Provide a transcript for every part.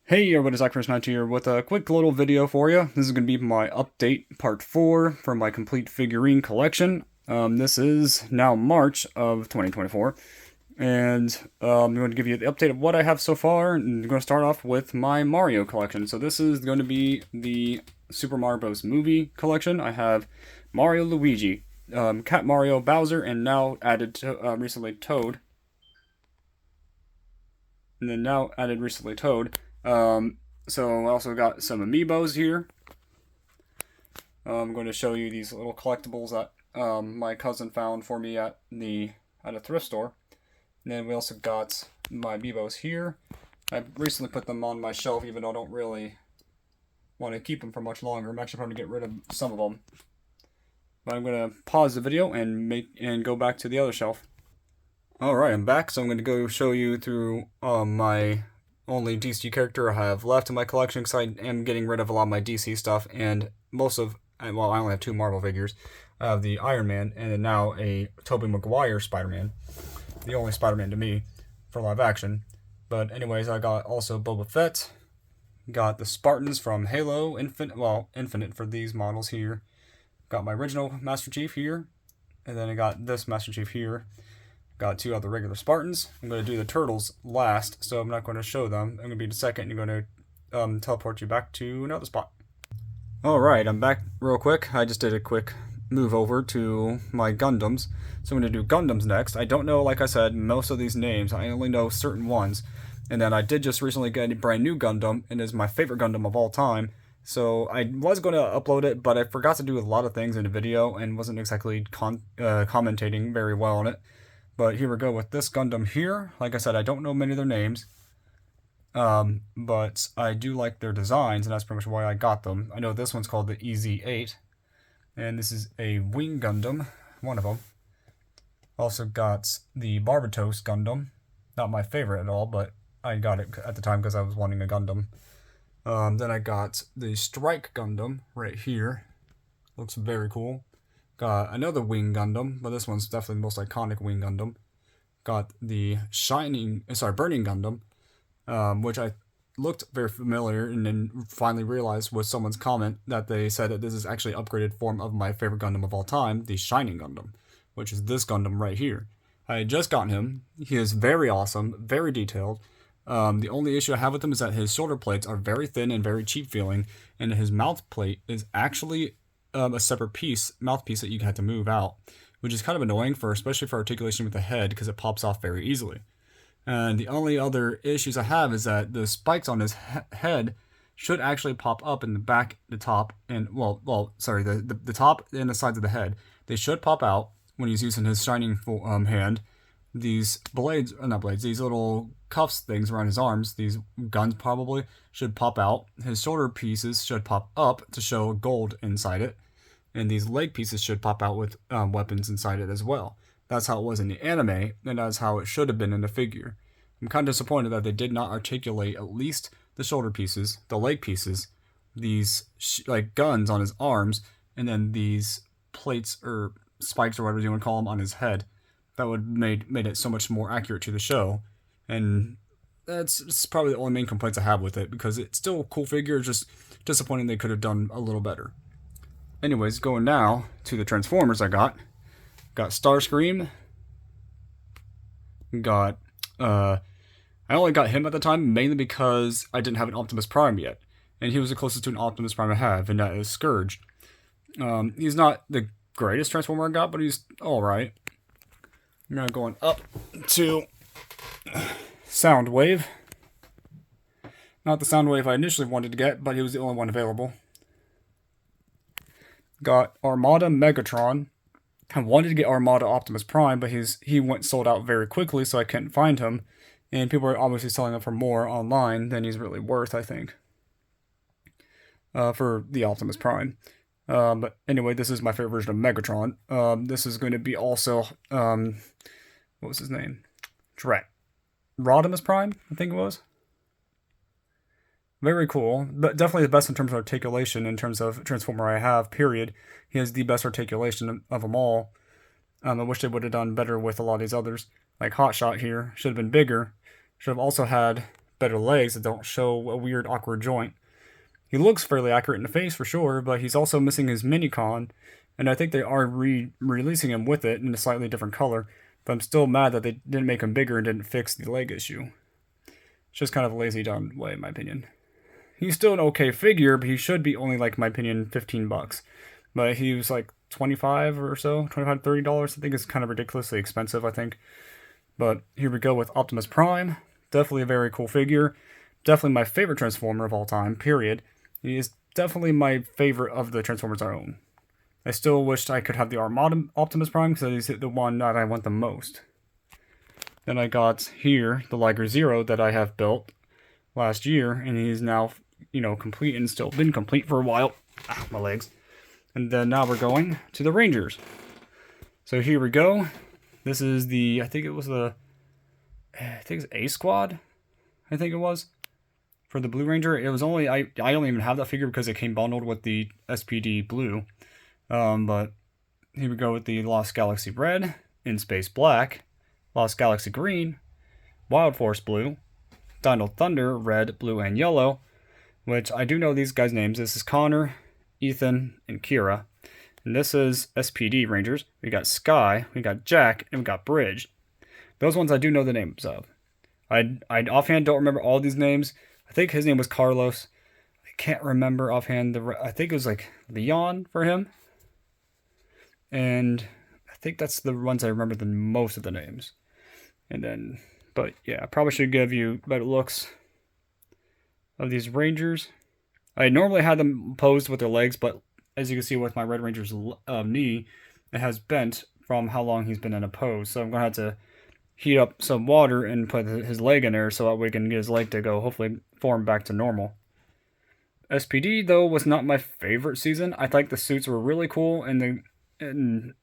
Hey everybody, Zach1st9 here with a quick little video for you. This is going to be my update part 4 for my Complete Figurine Collection. This is now March of 2024, and I'm going to give you the update of what I have so far, and I'm going to start off with my Mario collection. So this is going to be the Super Mario Bros. Movie collection. I have Mario, Luigi, Cat Mario, Bowser, and now added to, recently Toad. And then now added recently Toad. So I also got some amiibos here. I'm going to show you these little collectibles that my cousin found for me at a thrift store. And then we also got my amiibos here. I recently put them on my shelf, even though I don't really want to keep them for much longer. I'm actually trying to get rid of some of them. But I'm going to pause the video and go back to the other shelf. Alright, I'm back, so I'm going to go show you through my only DC character I have left in my collection, because I am getting rid of a lot of my DC stuff, and well, I only have 2 Marvel figures. I have the Iron Man, and then now a Tobey Maguire Spider-Man. The only Spider-Man to me for live action. But anyways, I got also Boba Fett, got the Spartans from Halo Infinite for these models here. Got my original Master Chief here, and then I got this Master Chief here. Got 2 other regular Spartans. I'm going to do the turtles last, so I'm not going to show them. I'm going to be in a second, and I'm going to teleport you back to another spot. Alright, I'm back real quick. I just did a quick move over to my Gundams. So I'm going to do Gundams next. I don't know, like I said, most of these names. I only know certain ones. And then I did just recently get a brand new Gundam, and it's my favorite Gundam of all time. So I was going to upload it, but I forgot to do a lot of things in the video, and wasn't exactly commentating very well on it. But here we go with this Gundam here. Like I said, I don't know many of their names. But I do like their designs, and that's pretty much why I got them. I know this one's called the EZ-8. And this is a Wing Gundam, one of them. Also got the Barbatos Gundam. Not my favorite at all, but I got it at the time because I was wanting a Gundam. Then I got the Strike Gundam right here. Looks very cool. Got another Wing Gundam, but this one's definitely the most iconic Wing Gundam. Got the Burning Gundam, which I looked very familiar, and then finally realized was someone's comment that they said that this is actually an upgraded form of my favorite Gundam of all time, the Shining Gundam, which is this Gundam right here. I had just gotten him. He is very awesome, very detailed. The only issue I have with him is that his shoulder plates are very thin and very cheap feeling, and his mouth plate is actually a separate mouthpiece that you have to move out, which is kind of annoying especially for articulation with the head, because it pops off very easily. And the only other issues I have is that the spikes on his head should actually pop up in the back, the top, and the top and the sides of the head. They should pop out when he's using his shining hand. These these little cuffs things around his arms, these guns probably, should pop out. His shoulder pieces should pop up to show gold inside it. And these leg pieces should pop out with weapons inside it as well. That's how it was in the anime, and that's how it should have been in the figure. I'm kind of disappointed that they did not articulate at least the shoulder pieces, the leg pieces, these like guns on his arms, and then these plates or spikes or whatever you want to call them on his head. That would made it so much more accurate to the show. And it's probably the only main complaints I have with it, because it's still a cool figure, it's just disappointing they could have done a little better. Anyways, going now to the Transformers I got. Got Starscream. Got, I only got him at the time mainly because I didn't have an Optimus Prime yet. And he was the closest to an Optimus Prime I have, and that is Scourge. He's not the greatest Transformer I got, but he's alright. Now going up to Soundwave. Not the Soundwave I initially wanted to get, but he was the only one available. Got Armada Megatron. I wanted to get Armada Optimus Prime, but he went sold out very quickly, so I couldn't find him. And people are obviously selling him for more online than he's really worth, I think. For the Optimus Prime. But anyway, this is my favorite version of Megatron. This is going to be also, what was his name? Rodimus Prime, I think it was. Very cool, but definitely the best in terms of articulation, in terms of Transformer I have, period. He has the best articulation of them all. I wish they would have done better with a lot of these others. Like Hotshot here, should have been bigger. Should have also had better legs that don't show a weird, awkward joint. He looks fairly accurate in the face for sure, but he's also missing his mini-con, and I think they are releasing him with it in a slightly different color, but I'm still mad that they didn't make him bigger and didn't fix the leg issue. It's just kind of a lazy done way, in my opinion. He's still an okay figure, but he should be only, like, in my opinion, $15. But he was like $25 or so, $25, $30. I think it's kind of ridiculously expensive, I think. But here we go with Optimus Prime. Definitely a very cool figure. Definitely my favorite Transformer of all time, period. He is definitely my favorite of the Transformers I own. I still wished I could have the Armada Optimus Prime because he's the one that I want the most. Then I got here the Liger Zero that I have built last year, and he's now, complete and still been complete for a while. My legs. And then now we're going to the Rangers. So here we go. This is I think it's A Squad. I think it was. For the Blue Ranger. It was only, I don't even have that figure because it came bundled with the SPD Blue. But here we go with the Lost Galaxy Red, In Space Black, Lost Galaxy Green, Wild Force Blue, Dino Thunder Red, Blue, and Yellow, which I do know these guys' names. This is Connor, Ethan, and Kira. And this is SPD Rangers. We got Sky, we got Jack, and we got Bridge. Those ones I do know the names of. I offhand don't remember all these names. I think his name was Carlos. I can't remember offhand. I think it was like Leon for him. And I think that's the ones I remember the most of the names. And then, but yeah, I probably should give you better looks of these Rangers. I normally had them posed with their legs, but as you can see with my Red Ranger's knee, it has bent from how long he's been in a pose. So I'm going to have to heat up some water and put his leg in there so that we can get his leg to go, hopefully form back to normal. SPD, though, was not my favorite season. I thought the suits were really cool, and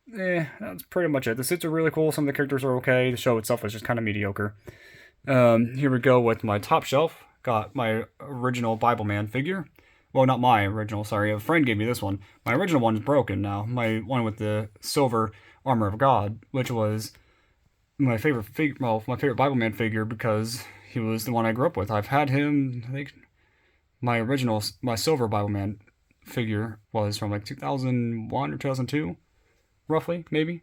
that's pretty much it. The suits are really cool, some of the characters are okay, the show itself was just kind of mediocre. Here we go with my top shelf. Got my original Bible Man figure. Well, not my original, sorry. A friend gave me this one. My original one is broken now. My one with the silver armor of God, which was my favorite my favorite Bible Man figure because he was the one I grew up with. I've had him, I think my silver Bible Man figure was from like 2001 or 2002, roughly, maybe.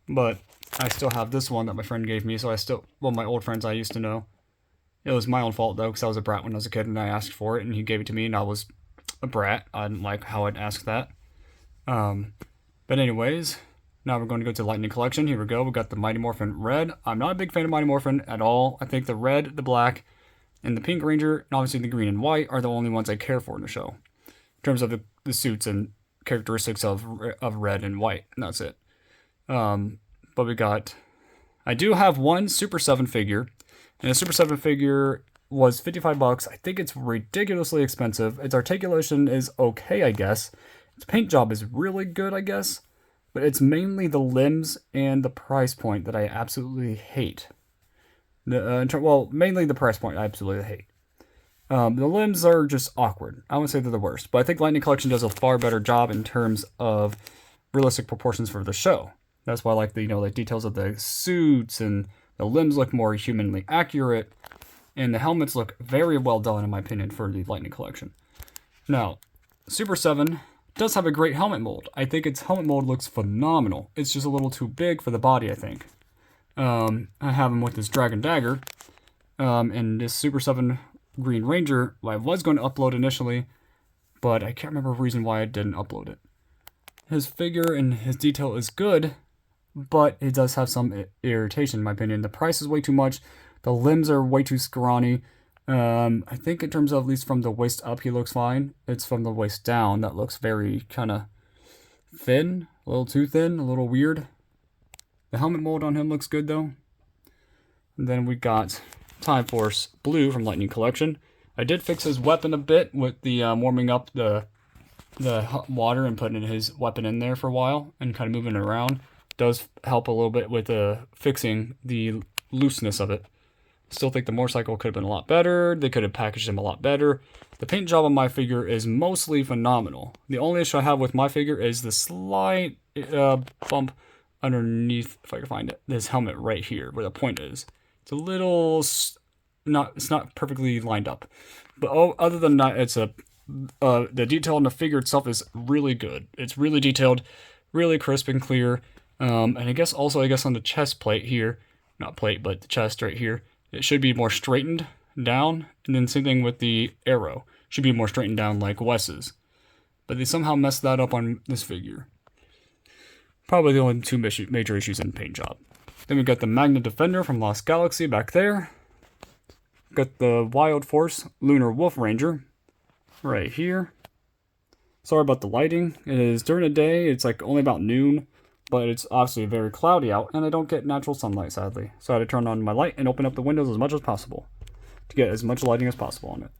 But I still have this one that my friend gave me, so my old friends I used to know. It was my own fault, though, because I was a brat when I was a kid, and I asked for it, and he gave it to me, and I was a brat. I didn't like how I'd ask that. But anyways, now we're going to go to Lightning Collection. Here we go. We got the Mighty Morphin Red. I'm not a big fan of Mighty Morphin at all. I think the red, the black, and the pink Ranger, and obviously the green and white, are the only ones I care for in the show. In terms of the suits and characteristics of red and white, and that's it. But I do have one Super 7 figure, and the Super 7 figure was $55. I think it's ridiculously expensive. Its articulation is okay, I guess. Its paint job is really good, I guess. But it's mainly the limbs and the price point that I absolutely hate. Mainly the price point I absolutely hate. The limbs are just awkward. I wouldn't say they're the worst, but I think Lightning Collection does a far better job in terms of realistic proportions for the show. That's why I like the details of the suits, and the limbs look more humanly accurate, and the helmets look very well done in my opinion for the Lightning Collection. Now, Super 7 does have a great helmet mold. I think its helmet mold looks phenomenal. It's just a little too big for the body, I think. I have him with this Dragon Dagger, and this Super 7 Green Ranger, I was going to upload initially, but I can't remember a reason why I didn't upload it. His figure and his detail is good, but it does have some irritation in my opinion. The price is way too much. The limbs are way too scrawny. I think in terms of, at least from the waist up, he looks fine. It's from the waist down that looks very kind of thin, a little too thin, a little weird. The helmet mold on him looks good though. And then we got Time Force Blue from Lightning Collection. I did fix his weapon a bit with the warming up the water and putting his weapon in there for a while and kind of moving it around. Does help a little bit with fixing the looseness of it. Still think the motorcycle could have been a lot better. They could have packaged him a lot better. The paint job on my figure is mostly phenomenal. The only issue I have with my figure is the slight bump underneath, if I can find it, this helmet right here where the point is. It's a little it's not perfectly lined up. But other than that, it's the detail on the figure itself is really good. It's really detailed, really crisp and clear. And I guess on the chest plate here, not plate, but the chest right here, it should be more straightened down. And then same thing with the arrow, should be more straightened down like Wes's. But they somehow messed that up on this figure. Probably the only two major issues in the paint job. Then we got the Magna Defender from Lost Galaxy back there. Got the Wild Force Lunar Wolf Ranger right here. Sorry about the lighting. It is during the day. It's like only about noon, but it's obviously very cloudy out, and I don't get natural sunlight, sadly. So I had to turn on my light and open up the windows as much as possible to get as much lighting as possible on it.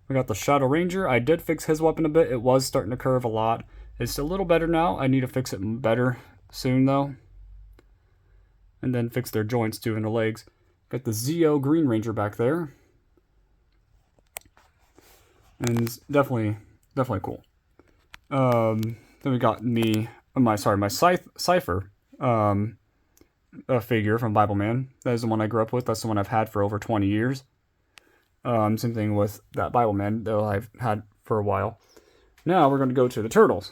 We got the Shadow Ranger. I did fix his weapon a bit. It was starting to curve a lot. It's a little better now. I need to fix it better soon, though. And then fix their joints, too, in the legs. Got the Zeo Green Ranger back there. And it's definitely cool. Then we got my Cypher figure from Bible Man. That is the one I grew up with. That's the one I've had for over 20 years. Same thing with that Bible Man that I've had for a while. Now we're going to go to the Turtles.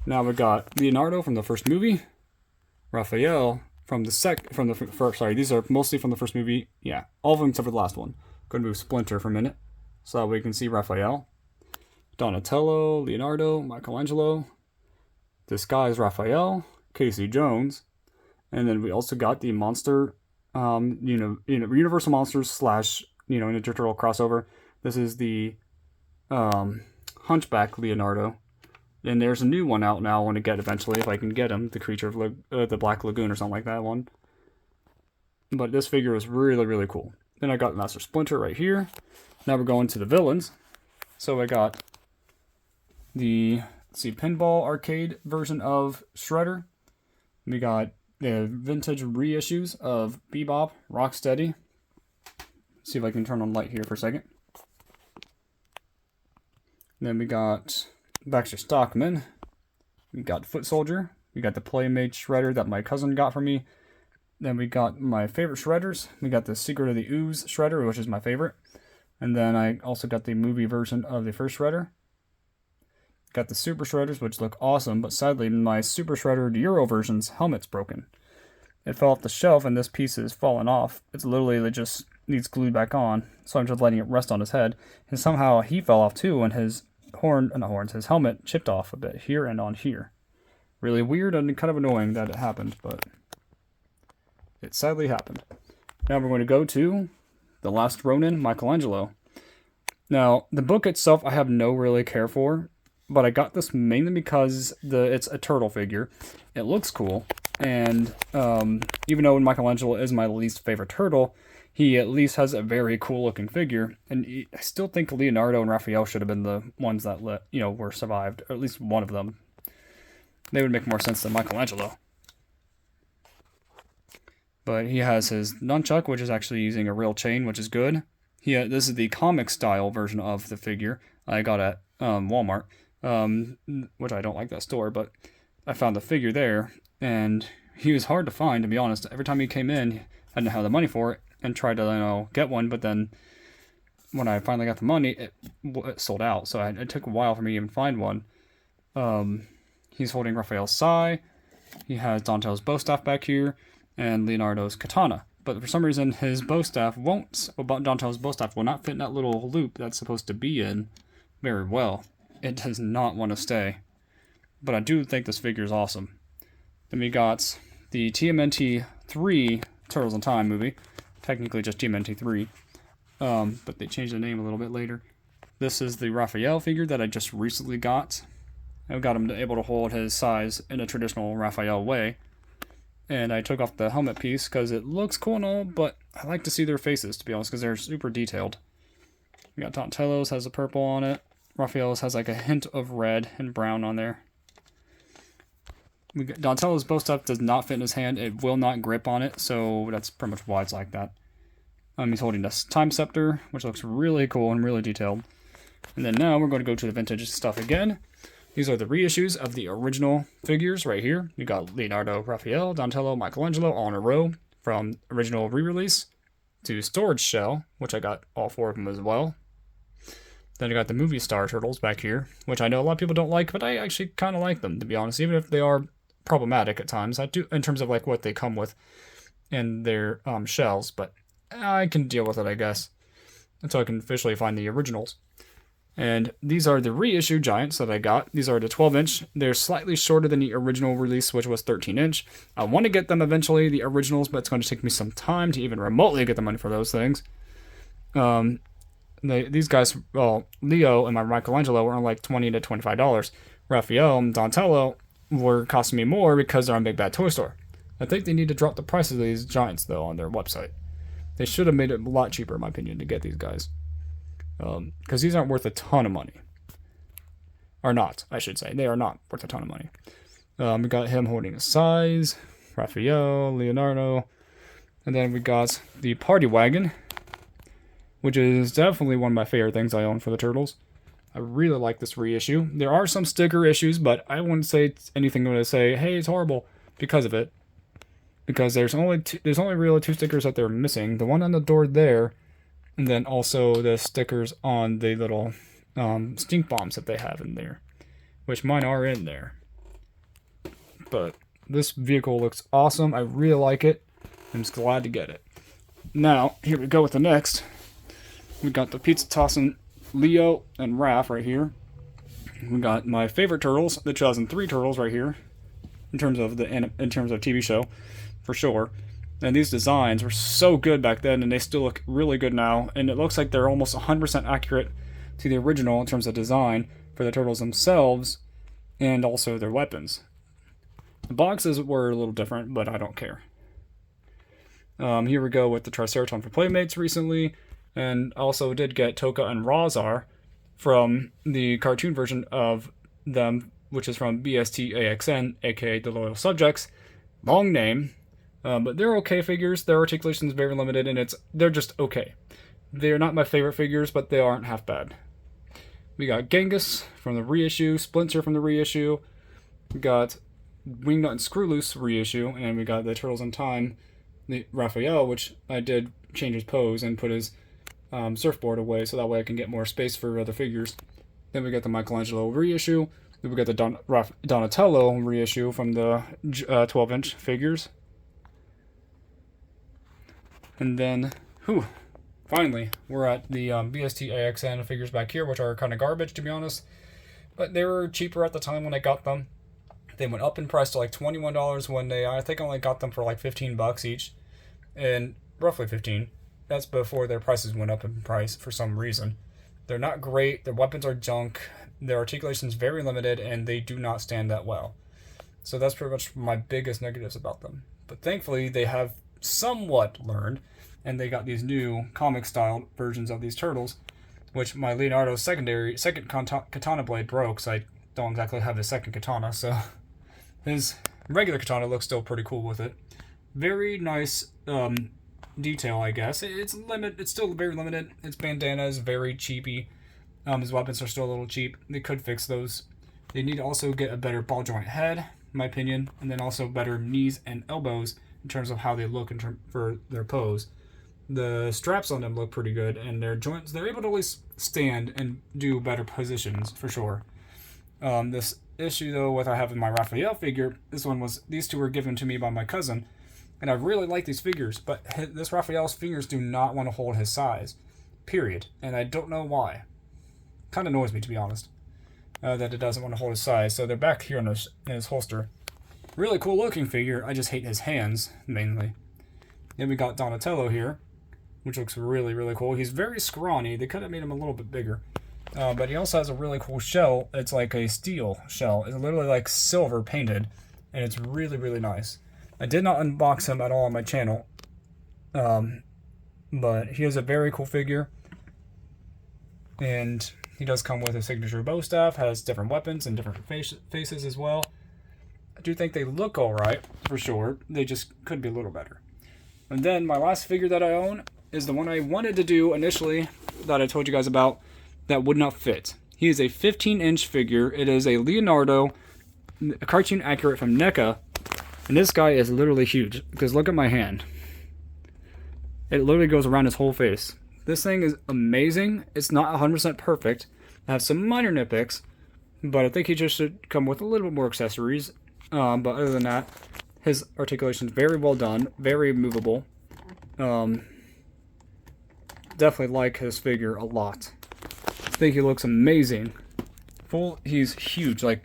Now we got Leonardo from the first movie, Raphael from the first. Sorry, these are mostly from the first movie. Yeah, all of them except for the last one. Going to move Splinter for a minute so that we can see Raphael, Donatello, Leonardo, Michelangelo. This guy is Raphael, Casey Jones, and then we also got the monster. Universal Monsters / Ninja Turtle crossover. This is the Hunchback Leonardo, and there's a new one out now. I want to get eventually if I can get him, the Creature of the Black Lagoon or something like that one. But this figure is really, really cool. Then I got Master Splinter right here. Now we're going to the villains. So I got the pinball arcade version of Shredder. We got the vintage reissues of Bebop, Rocksteady. See if I can turn on light here for a second. Then we got Baxter Stockman. We got Foot Soldier. We got the Playmate Shredder that my cousin got for me. Then we got my favorite Shredders. We got the Secret of the Ooze Shredder, which is my favorite. And then I also got the movie version of the first Shredder. Got the Super Shredders, which look awesome, but sadly my Super Shredder Euro version's helmet's broken. It fell off the shelf and this piece is fallen off. It's literally just needs glued back on, so I'm just letting it rest on his head. And somehow he fell off too, and his his helmet chipped off a bit here and on here. Really weird and kind of annoying that it happened, but it sadly happened. Now we're going to go to The Last Ronin, Michelangelo. Now, the book itself I have no really care for, but I got this mainly because it's a turtle figure. It looks cool, and even though Michelangelo is my least favorite turtle, he at least has a very cool looking figure, and I still think Leonardo and Raphael should have been the ones that were survived, or at least one of them. They would make more sense than Michelangelo. But he has his nunchuck, which is actually using a real chain, which is good. This is the comic style version of the figure I got at Walmart, which I don't like that store, but I found the figure there, and he was hard to find, to be honest. Every time he came in, I didn't have the money for it, and tried to get one, but then when I finally got the money, it sold out, so it took a while for me to even find one. He's holding Raphael's sai, he has Donatello's bow staff back here, and Leonardo's katana. But for some reason, his bow staff Donatello's bow staff will not fit in that little loop that's supposed to be in very well. It does not want to stay. But I do think this figure is awesome. Then we got the TMNT 3 Turtles in Time movie. Technically just TMNT 3. But they changed the name a little bit later. This is the Raphael figure that I just recently got. I got him able to hold his size in a traditional Raphael way. And I took off the helmet piece because it looks cool and all, but I like to see their faces, to be honest, because they're super detailed. We got Donatello's has a purple on it. Raphael's has like a hint of red and brown on there. Donatello's bow staff does not fit in his hand. It will not grip on it, so that's pretty much why it's like that. He's holding this time scepter, which looks really cool and really detailed. And then now we're going to go to the vintage stuff again. These are the reissues of the original figures right here. You got Leonardo, Raphael, Donatello, Michelangelo all in a row from original re-release to Storage Shell, which I got all 4 of them as well. Then I got the Movie Star Turtles back here, which I know a lot of people don't like, but I actually kind of like them, to be honest, even if they are problematic at times. I do, in terms of like what they come with in their shells, but I can deal with it, I guess, until I can officially find the originals. And these are the reissue Giants that I got. These are the 12-inch. They're slightly shorter than the original release, which was 13-inch. I want to get them eventually, the originals, but it's going to take me some time to even remotely get the money for those things. These guys, well, Leo and my Michelangelo were on like $20 to $25. Raphael and Donatello were costing me more because they're on Big Bad Toy Store. I think they need to drop the prices of these Giants, though, on their website. They should have made it a lot cheaper, in my opinion, to get these guys. Because these aren't worth a ton of money. Or not, I should say. They are not worth a ton of money. We got him holding a size, Raphael, Leonardo, and then we got the Party Wagon, which is definitely one of my favorite things I own for the Turtles. I really like this reissue. There are some sticker issues, but I wouldn't say it's anything going to say, hey, it's horrible because of it. Because there's only really 2 stickers that they're missing. The one on the door there, and then also the stickers on the little stink bombs that they have in there, which mine are in there. But this vehicle looks awesome. I really like it. I'm just glad to get it. Now, here we go with the next. We got the pizza tossing Leo and Raph right here. We got my favorite Turtles, the 2003 Turtles right here, in terms of TV show, for sure. And these designs were so good back then, and they still look really good now. And it looks like they're almost 100% accurate to the original in terms of design for the Turtles themselves, and also their weapons. The boxes were a little different, but I don't care. Here we go with the Triceratops for Playmates recently, and also did get Toka and Razar from the cartoon version of them, which is from BSTAXN, aka The Loyal Subjects. Long name. But they're okay figures. Their articulation is very limited, and they're just okay. They're not my favorite figures, but they aren't half bad. We got Genghis from the reissue, Splinter from the reissue. We got Wingnut and Screwloose reissue, and we got the Turtles in Time, the Raphael, which I did change his pose and put his surfboard away, so that way I can get more space for other figures. Then we got the Michelangelo reissue. Then we got the Donatello reissue from the 12-inch figures. And then, finally, we're at the BSTAXN figures back here, which are kind of garbage, to be honest. But they were cheaper at the time when I got them. They went up in price to like $21 when I think I only got them for like $15 each. And roughly 15. That's before their prices went up in price for some reason. They're not great. Their weapons are junk. Their articulation is very limited, and they do not stand that well. So that's pretty much my biggest negatives about them. But thankfully, they have somewhat learned, and they got these new comic style versions of these Turtles, which my Leonardo's second katana blade broke, so I don't exactly have his second katana, so his regular katana looks still pretty cool with it. Very nice detail, I guess. It's still very limited. Its bandana is very cheapy. His weapons are still a little cheap. They could fix those. They need to also get a better ball joint head, in my opinion, and then also better knees and elbows in terms of how they look for their pose. The straps on them look pretty good, and their joints, they're able to at least stand and do better positions, for sure. This issue, though, with I have in my Raphael figure, these two were given to me by my cousin, and I really like these figures, but this Raphael's fingers do not want to hold his size, period, and I don't know why. Kind of annoys me, to be honest, that it doesn't want to hold his size, so they're back here in his holster. Really cool looking figure, I just hate his hands, mainly. Then we got Donatello here, which looks really, really cool. He's very scrawny. They could have made him a little bit bigger. But he also has a really cool shell. It's like a steel shell. It's literally like silver painted, and it's really, really nice. I did not unbox him at all on my channel, but he is a very cool figure, and he does come with a signature bow staff, has different weapons and different faces as well. I do think they look alright, for sure. They just could be a little better. And then my last figure that I own is the one I wanted to do initially that I told you guys about that would not fit. He is a 15-inch figure. It is a Leonardo, a cartoon accurate from NECA. And this guy is literally huge, because look at my hand. It literally goes around his whole face. This thing is amazing. It's not 100% perfect. I have some minor nitpicks, but I think he just should come with a little bit more accessories. But other than that, his articulation is very well done, very movable. Definitely like his figure a lot. I think he looks amazing. He's huge. Like,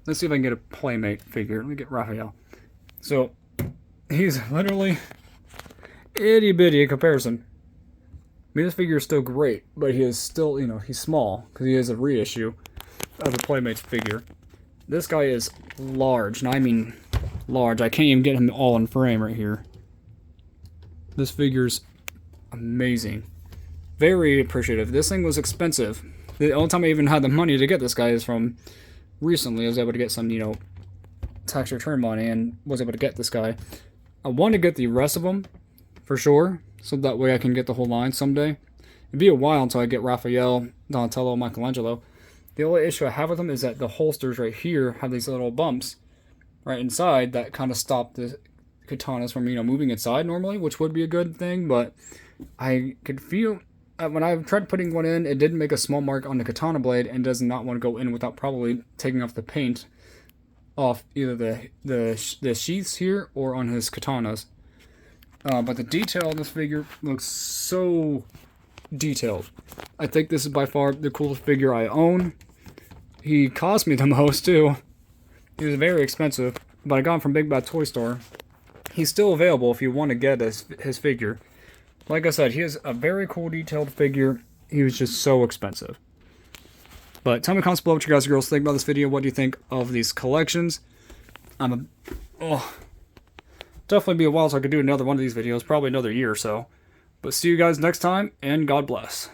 let's see if I can get a Playmate figure. Let me get Raphael. So, he's literally itty bitty in comparison. I mean, this figure is still great, but he is still, he's small because he is a reissue of a Playmate's figure. This guy is large, and I mean large. I can't even get him all in frame right here. This figure's amazing. Very appreciative. This thing was expensive. The only time I even had the money to get this guy is from recently. I was able to get some, tax return money and was able to get this guy. I want to get the rest of them, for sure, so that way I can get the whole line someday. It'd be a while until I get Raphael, Donatello, Michelangelo. The only issue I have with them is that the holsters right here have these little bumps right inside that kind of stop the katanas from, moving inside normally, which would be a good thing, but I could feel... when I tried putting one in, it did make a small mark on the katana blade and does not want to go in without probably taking off the paint off either the sheaths here or on his katanas. But the detail on this figure looks so detailed. I think this is by far the coolest figure I own. He cost me the most too. He was very expensive, but I got him from Big Bad Toy Store. He's still available if you want to get his figure. Like I said, he is a very cool detailed figure. He was just so expensive. But tell me in the comments below what you guys and girls think about this video. What do you think of these collections? Definitely be a while so I could do another one of these videos. Probably another year or so. But see you guys next time, and God bless.